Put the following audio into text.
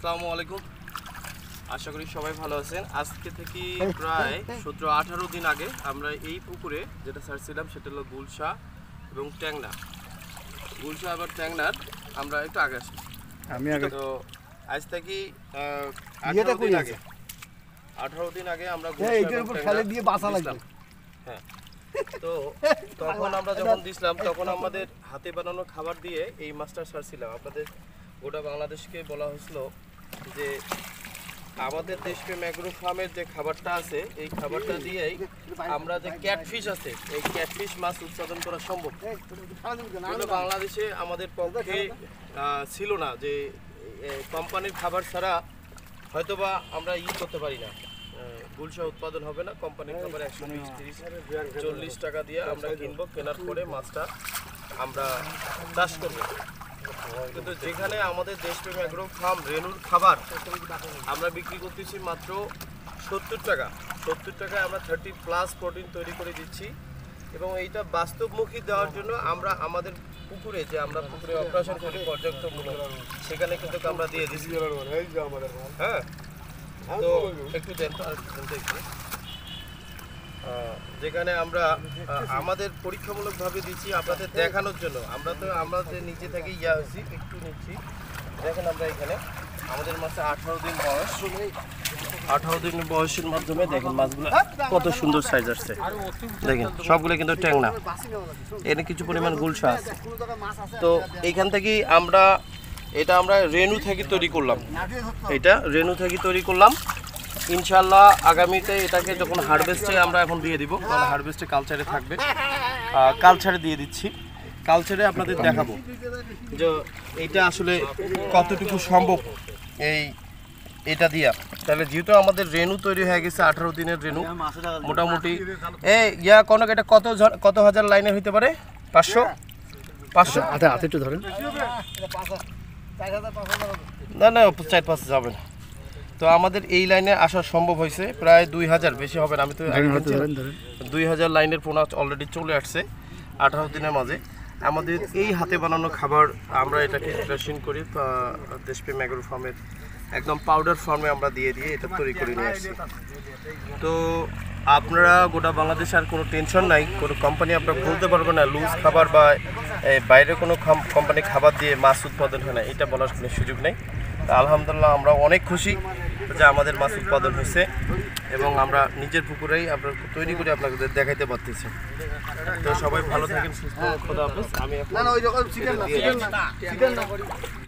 আসসালামু আলাইকুম, আশা করি সবাই ভালো আছেন। আজকে থেকে প্রায় 17-18 দিন আগে আমরা এই পুকুরে যেটা ছাড়ছিলাম সেটা হলো গুলশা এবং ট্যাংনা। গুলশা আবার ট্যাংনার আমরা একটু আগে আসি। তো আজ থেকে 18 দিন আগে আমরা হ্যাঁ, তো তখন আমরা যখন দিছিলাম তখন আমাদের হাতে বানানো খাবার দিয়ে এই মাছটা ছাড়ছিলাম। আপনাদের গোটা বাংলাদেশকে বলা হয়েছিল যে আমাদের দেশপ্রেম অ্যাগ্রো ফার্মের যে খাবারটা আছে এই খাবারটা দিয়েই আমরা যে ক্যাটফিশ আছে এই ক্যাটফিশ মাছ উৎপাদন করা সম্ভব। কিন্তু বাংলাদেশে আমাদের পক্ষে ছিল না যে কোম্পানির খাবার ছাড়া হয়তোবা আমরা করতে পারি না, গুলশা উৎপাদন হবে না। কোম্পানির খাবার 120-140 টাকা দিয়ে আমরা কিনবো, কেনার পরে মাছটা আমরা চাষ করবো। কিন্তু যেখানে আমাদের দেশপ্রেম অ্যাগ্রো ফার্ম রেনুর খাবার আমরা বিক্রি করতেছি মাত্র 70 টাকা। 70 টাকায় আমরা 30+ প্রোটিন তৈরি করে দিচ্ছি এবং এইটা বাস্তবমুখী দেওয়ার জন্য আমরা আমাদের পুকুরে যে আমরা পুকুরে অপারেশন করি পর্যাপ্তমূলক সেখানে কিন্তু আমরা দিয়ে দিচ্ছি। হ্যাঁ, তো একটু দেন তো যেখানে আমরা আমাদের পরীক্ষামূলকভাবে দিচ্ছি আপনাদের দেখানোর জন্য। আমরা তো আমাদের নিচে থেকে হয়েছি একটু নিচ্ছি। দেখেন আমরা এখানে আমাদের মাছে 18 দিন বয়স, 18 দিন বয়সের মাধ্যমে দেখেন মাছগুলো কত সুন্দর সাইজ আসছে। দেখেন সবগুলো কিন্তু ট্যাংনা, এখানে কিছু পরিমাণ গুলশা আছে। তো এইখান থেকেই আমরা আমরা রেনু থেকে তৈরি করলাম, এটা রেনু থেকে তৈরি করলাম। ইনশাল্লাহ আগামীতে এটাকে যখন হারভেস্টে আমরা এখন দিয়ে দিব, কারণ হারভেস্টে কালচারে থাকবে, কালচারে দিয়ে দিচ্ছি। কালচারে আপনাদের দেখাবো যে এইটা আসলে কতটুকু সম্ভব এটা দিয়া। তাহলে যেহেতু আমাদের রেনু তৈরি হয়ে গেছে 18 দিনের রেনু, মোটামুটি কনক এটা কত হাজার লাইনে হইতে পারে? 500 একটু ধরেন না 4-5 যাবে না। তো আমাদের এই লাইনে আসা সম্ভব হয়েছে প্রায় 2000, বেশি হবে না। আমি তো 2000 লাইনের পোনা অলরেডি চলে আসছে 18 দিনের মাঝে। আমাদের এই হাতে বানানো খাবার আমরা এটাকে ক্রাশিং করি দেশপ্রেম অ্যাগ্রো ফার্মের একদম পাউডার ফর্মে আমরা দিয়ে এটা তৈরি করে নিয়ে আসছি। তো আপনারা গোটা বাংলাদেশে আর কোনো টেনশন নাই, কোনো কোম্পানি আপনারা বলতে পারবেন না লুজ খাবার বা বাইরে কোনো কোম্পানি খাবার দিয়ে মাছ উৎপাদন হয় না, এটা বলার কোনো সুযোগ নেই। আলহামদুলিল্লাহ আমরা অনেক খুশি যে আমাদের মাছ উৎপাদন হয়েছে এবং আমরা নিজের পুকুরেই আমরা তৈরি করে আপনাদের দেখাইতে পারতেছি। তো সবাই ভালো থাকেন, সুস্থ, খোদা হাফেজ। আমি